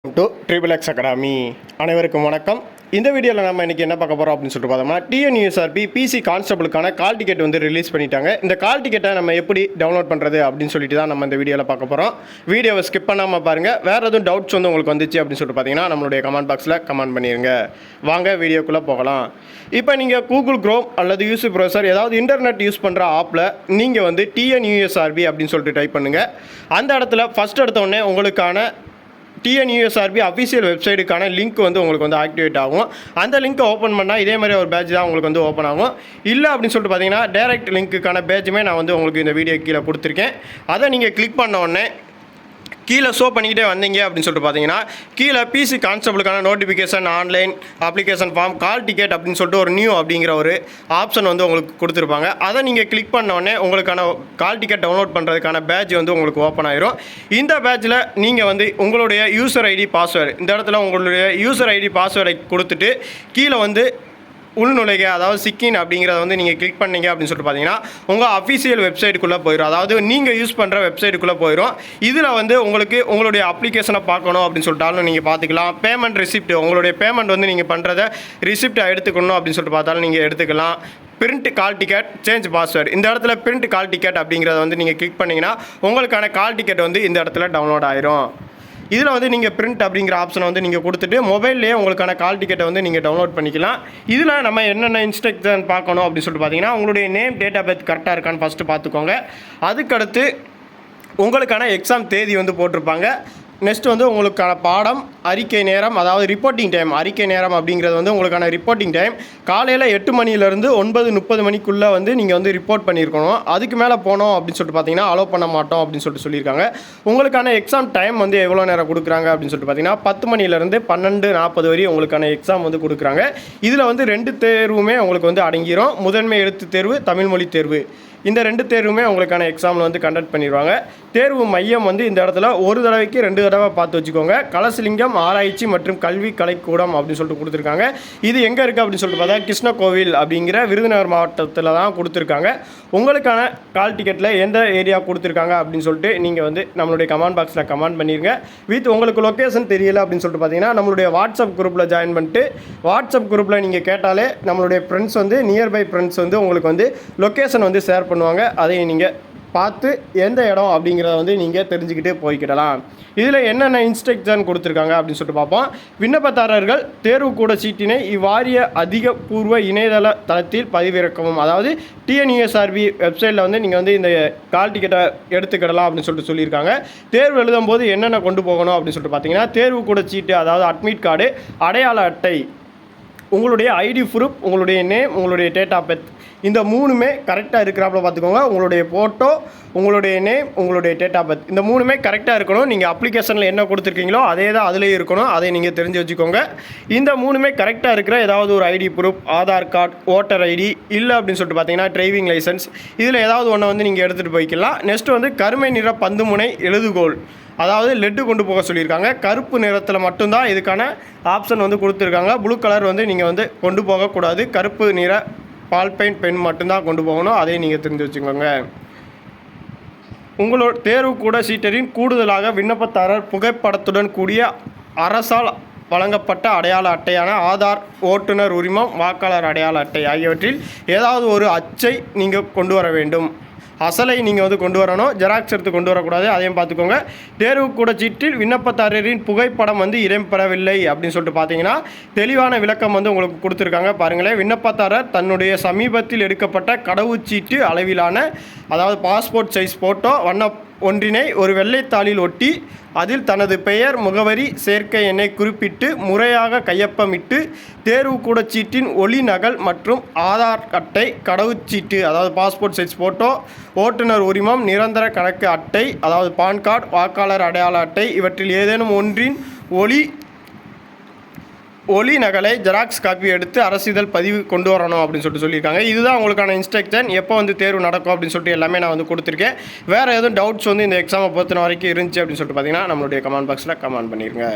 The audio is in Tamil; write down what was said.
டு ட்ரிபிள் எக்ஸ் அகாடமி அனைவருக்கும் வணக்கம். இந்த வீடியோவில் நம்ம இன்றைக்கி என்ன பார்க்க போகிறோம் அப்படின்னு சொல்லிட்டு பார்த்தோம்னா, டிஎன்யூஎஸ்ஆர்பி பிசி கான்ஸ்டபிளுக்கான கால் டிக்கெட் வந்து ரிலீஸ் பண்ணிட்டாங்க. இந்த கால் டிக்கெட்டை நம்ம எப்படி டவுன்லோட் பண்ணுறது அப்படின்னு சொல்லிட்டு தான் நம்ம இந்த வீடியோவில் பார்க்க போகிறோம். வீடியோவை ஸ்கிப் பண்ணாமல் பாருங்கள். வேறு எதுவும் டவுட்ஸ் வந்து உங்களுக்கு வந்துச்சு அப்படின்னு சொல்லிட்டு பார்த்தீங்கன்னா நம்மளுடைய கமெண்ட் பாக்ஸில் கமெண்ட் பண்ணிடுங்க. வாங்க வீடியோக்குள்ளே போகலாம். இப்போ நீங்கள் கூகுள் குரோம் அல்லது யூடியூப் ப்ரௌசர் ஏதாவது இன்டர்நெட் யூஸ் பண்ணுற ஆப்பில் நீங்கள் வந்து டிஎன்யூஎஸ்ஆர்பி அப்படின்னு சொல்லிட்டு டைப் பண்ணுங்கள். அந்த இடத்துல ஃபஸ்ட் எடுத்தோடனே உங்களுக்கான டிஎன்யூஎஸ்ஆர்பி அஃபிஷியல் வெப்சைட்டுக்கான லிங்க் வந்து உங்களுக்கு வந்து ஆக்டிவேட் ஆகும். அந்த லிங்க்கை ஓப்பன் பண்ணால் இதே மாதிரி ஒரு பேட்ச் தான் உங்களுக்கு வந்து ஓப்பன் ஆகும். இல்லை அப்படின்னு சொல்லிட்டு பார்த்தீங்கன்னா டைரக்ட் லிங்க்குக்கான பேட்சுமே நான் வந்து உங்களுக்கு இந்த வீடியோ கீழே கொடுத்துருக்கேன். அதை நீங்கள் கிளிக் பண்ண உடனே கீழே ஷோ பண்ணிக்கிட்டே வந்தீங்க அப்படின்னு சொல்லிட்டு பார்த்தீங்கன்னா கீழே பிசி கான்ஸ்டபிளுக்கான notification, online application form, call ticket அப்படின்னு சொல்லிட்டு ஒரு நியூ அப்படிங்கிற ஒரு ஆப்ஷன் வந்து உங்களுக்கு கொடுத்துருப்பாங்க. அதை நீங்கள் கிளிக் பண்ண உடனே உங்களுக்கான கால் டிக்கெட் டவுன்லோட் பண்ணுறதுக்கான பேட்ச் வந்து உங்களுக்கு ஓப்பன் ஆயிரும். இந்த பேட்சில் நீங்கள் வந்து உங்களுடைய யூசர் ஐடி பாஸ்வேர்டு, இந்த இடத்துல உங்களுடைய யூசர் ஐடி பாஸ்வேர்டை கொடுத்துட்டு கீழே வந்து உள்நுழைக, அதாவது சிக்கின் அப்படிங்கிறத வந்து நீங்கள் கிளிக் பண்ணீங்க அப்படின்னு சொல்லிட்டு பார்த்தீங்கன்னா உங்கள் அஃபிஷியல் வெப்சைட்டுக்குள்ளே போயிடும். அதாவது நீங்கள் யூஸ் பண்ணுற வெப்சைட்டுக்குள்ளே போயிடும். இதில் வந்து உங்களுக்கு உங்களுடைய அப்ளிகேஷனை பார்க்கணும் அப்படின்னு சொல்லிட்டாலும் நீங்கள் பார்த்துக்கலாம். பேமெண்ட் ரிசிப்ட், உங்களுடைய பேமெண்ட் வந்து நீங்கள் பண்ணுறத ரிசிப்டை எடுத்துக்கணும் அப்படின்னு சொல்லிட்டு பார்த்தாலும் நீங்கள் எடுத்துக்கலாம். பிரிண்ட் கால் டிக்கெட், சேஞ்ச் பாஸ்வேர்டு, இந்த இடத்துல பிரிண்ட் கால் டிக்கெட் அப்படிங்கிறத வந்து நீங்கள் கிளிக் பண்ணிங்கன்னா உங்களுக்கான கால் டிக்கெட் வந்து இந்த இடத்துல டவுன்லோட் ஆயிரும். இதில் வந்து நீங்கள் பிரிண்ட் அப்படிங்கிற ஆப்ஷனை வந்து நீங்கள் கொடுத்துட்டு மொபைல்லேயே உங்களுக்கான கால் டிக்கெட்டை வந்து நீங்கள் டவுன்லோட் பண்ணிக்கலாம். இதில் நம்ம என்னென்ன இன்ஸ்ட்ரக்ஷன் பார்க்கணும் அப்படின்னு சொல்லிட்டு பார்த்தீங்கன்னா உங்களுடைய நேம், டேட் ஆஃப் பர்த் கரெக்டாக இருக்கான்னு ஃபஸ்ட்டு பார்த்துக்கோங்க. அதுக்கடுத்து உங்களுக்கான எக்ஸாம் தேதி வந்து போட்டிருப்பாங்க. நெக்ஸ்ட் வந்து உங்களுக்கான பாடம், அறிக்கை நேரம், அதாவது ரிப்போர்ட்டிங் டைம். அறிக்கை நேரம் அப்படிங்கிறது வந்து உங்களுக்கான ரிப்போர்ட்டிங் டைம் காலையில் 8 மணிலேருந்து 9:30 மணிக்குள்ளே வந்து நீங்கள் வந்து ரிப்போர்ட் பண்ணியிருக்கணும். அதுக்கு மேலே போனோம் அப்படின்னு சொல்லிட்டு பார்த்தீங்கன்னா அலோவ் பண்ண மாட்டோம் அப்படின்னு சொல்லிட்டு சொல்லியிருக்காங்க. உங்களுக்கான எக்ஸாம் டைம் வந்து எவ்வளோ நேரம் கொடுக்குறாங்க அப்படின்னு சொல்லிட்டு பார்த்தீங்கன்னா 10 மணிலேருந்து 12:40 வரை உங்களுக்கான எக்ஸாம் வந்து கொடுக்குறாங்க. இதில் வந்து 2 தேர்வுமே உங்களுக்கு வந்து அடங்கிடும். முதன்மை எழுத்து தேர்வு, தமிழ் மொழி தேர்வு, இந்த 2 தேர்வுமே உங்களுக்கான எக்ஸாமில் வந்து கண்டக்ட் பண்ணிடுவாங்க. தேர்வு மையம் வந்து இந்த இடத்துல ஒரு தடவைக்கு 2 தடவை பார்த்து வச்சுக்கோங்க. கலசலிங்கம் ஆராய்ச்சி மற்றும் கல்வி கலைக்கூடம் அப்படின்னு சொல்லிட்டு கொடுத்துருக்காங்க. இது எங்கே இருக்குது அப்படின்னு சொல்லிட்டு பார்த்தா கிருஷ்ணகோவில் அப்படிங்கிற விருதுநகர் மாவட்டத்தில் தான் கொடுத்துருக்காங்க. உங்களுக்கான கால் டிக்கெட்டில் எந்த ஏரியா கொடுத்துருக்காங்க அப்படின்னு சொல்லிட்டு நீங்கள் வந்து நம்மளுடைய கமெண்ட் பாக்ஸில் கமெண்ட் பண்ணிடுங்க. வித் உங்களுக்கு லொக்கேஷன் தெரியல அப்படின்னு சொல்லிட்டு பார்த்தீங்கன்னா நம்மளுடைய வாட்ஸ்அப் குரூப்பில் ஜாயின் பண்ணிட்டு வாட்ஸ்அப் குரூப்பில் நீங்கள் கேட்டாலே நம்மளுடைய ஃப்ரெண்ட்ஸ் வந்து நியர்பை ஃப்ரெண்ட்ஸ் வந்து உங்களுக்கு வந்து லொக்கேஷன் வந்து ஷேர் பண்ணுவாங்க. அதை நீங்கள் பார்த்து எந்த இடம் அப்படிங்கிறத வந்து நீங்கள் தெரிஞ்சுக்கிட்டே போய்க்கிடலாம். இதில் என்னென்ன இன்ஸ்ட்ரக்ஷன் கொடுத்துருக்காங்க அப்படின்னு சொல்லிட்டு பார்ப்போம். விண்ணப்பதாரர்கள் தேர்வுக்கூட சீட்டினை இவ்வாரிய அதிகபூர்வ இணையதள தளத்தில் பதிவிறக்கவும். அதாவது டிஎன்யூஎஸ்ஆர்பி வெப்சைட்டில் வந்து நீங்கள் வந்து இந்த கால் டிக்கெட்டை எடுத்துக்கிடலாம் அப்படின்னு சொல்லிட்டு சொல்லியிருக்காங்க. தேர்வு எழுதும் போது என்னென்ன கொண்டு போகணும் அப்படின்னு சொல்லிட்டு பார்த்தீங்கன்னா தேர்வுக்கூட சீட்டு, அதாவது அட்மிட் கார்டு, அடையாள அட்டை, உங்களுடைய ஐடி ப்ரூஃப், உங்களுடைய நேம், உங்களுடைய டேட் ஆஃப் பர்த், இந்த 3மே கரெக்டாக இருக்கிறாப்புல பார்த்துக்கோங்க. உங்களுடைய ஃபோட்டோ, உங்களுடைய நேம், உங்களுடைய டேட் ஆஃப் பர்த், இந்த 3மே கரெக்டாக இருக்கணும். நீங்கள் அப்ளிகேஷனில் என்ன கொடுத்துருக்கீங்களோ அதே தான் அதிலே இருக்கணும். அதை நீங்கள் தெரிஞ்சு வச்சுக்கோங்க. இந்த 3மே கரெக்டாக இருக்கிற ஏதாவது ஒரு ID proof, Aadhaar card, voter ID, இல்லை அப்படின்னு சொல்லிட்டு பார்த்தீங்கன்னா டிரைவிங் லைசன்ஸ், இதில் ஏதாவது ஒன்று வந்து நீங்கள் எடுத்துகிட்டு போய்க்கலாம். நெக்ஸ்ட் வந்து கருமை நிற பந்து முனை எழுதுகோல், அதாவது லெட்டு கொண்டு போக சொல்லியிருக்காங்க. கருப்பு நிறத்தில் மட்டும்தான் இதுக்கான ஆப்ஷன் வந்து கொடுத்துருக்காங்க. ப்ளூ கலர் வந்து நீங்கள் வந்து கொண்டு போகக்கூடாது. கருப்பு நிற பால் பென் மட்டும்தான் கொண்டு போகணும். அதையும் நீங்கள் தெரிஞ்சு வச்சுக்கோங்க. உங்களோட தேர்வுக்கூட சீட்டரின் கூடுதலாக விண்ணப்பதாரர் புகைப்படத்துடன் கூடிய அரசால் வழங்கப்பட்ட அடையாள அட்டையான ஆதார், ஓட்டுநர் உரிமம், வாக்காளர் அடையாள அட்டை ஆகியவற்றில் ஏதாவது ஒரு அச்சை நீங்கள் கொண்டு வர வேண்டும். அசலை நீங்கள் வந்து கொண்டு வரணும். ஜெராக்ஸ் எடுத்து கொண்டு வரக்கூடாது. அதையும் பார்த்துக்கோங்க. தேர்வுக்கூட சீட்டில் விண்ணப்பதாரரின் புகைப்படம் வந்து இடம்பெறவில்லை அப்படின்னு சொல்லிட்டு பார்த்தீங்கன்னா தெளிவான விளக்கம் வந்து உங்களுக்கு கொடுத்துருக்காங்க. பாருங்களேன், விண்ணப்பதாரர் தன்னுடைய சமீபத்தில் எடுக்கப்பட்ட கடவுச்சீட்டு அளவிலான, அதாவது பாஸ்போர்ட் சைஸ் ஃபோட்டோ ஒன்றினை ஒரு வெள்ளைத்தாளில் ஒட்டி அதில் தனது பெயர், முகவரி, சேர்க்கை எண்ணை குறிப்பிட்டு முறையாக கையொப்பமிட்டு தேர்வுக்கூட சீட்டின் ஒளி நகல் மற்றும் ஆதார் அட்டை, கடவுச்சீட்டு, அதாவது பாஸ்போர்ட் சைஸ் ஃபோட்டோ, ஓட்டுநர் உரிமம், நிரந்தர கணக்கு அட்டை, அதாவது பான் கார்டு, வாக்காளர் அடையாள அட்டை, இவற்றில் ஏதேனும் ஒன்றின் ஒளி நகலை ஜெராக்ஸ் காப்பி எடுத்து அரசிதழ் பதிவு கொண்டு வரணும் அப்படின்னு சொல்லியிருக்காங்க. இதுதான் உங்களுக்கான இன்ஸ்ட்ரக்ஷன். எப்போ வந்து தேர்வு நடக்கும் அப்படின்னு சொல்லிட்டு எல்லாமே நான் வந்து கொடுத்துருக்கேன். வேறு எதுவும் டவுட்ஸ் வந்து இந்த எக்ஸாமை பொறுத்த வரைக்கும் இருந்துச்சு அப்படின்னு சொல்லிட்டு பார்த்தீங்கன்னா நம்மளுடைய கமெண்ட் பாக்ஸில் கமெண்ட் பண்ணிடுங்க.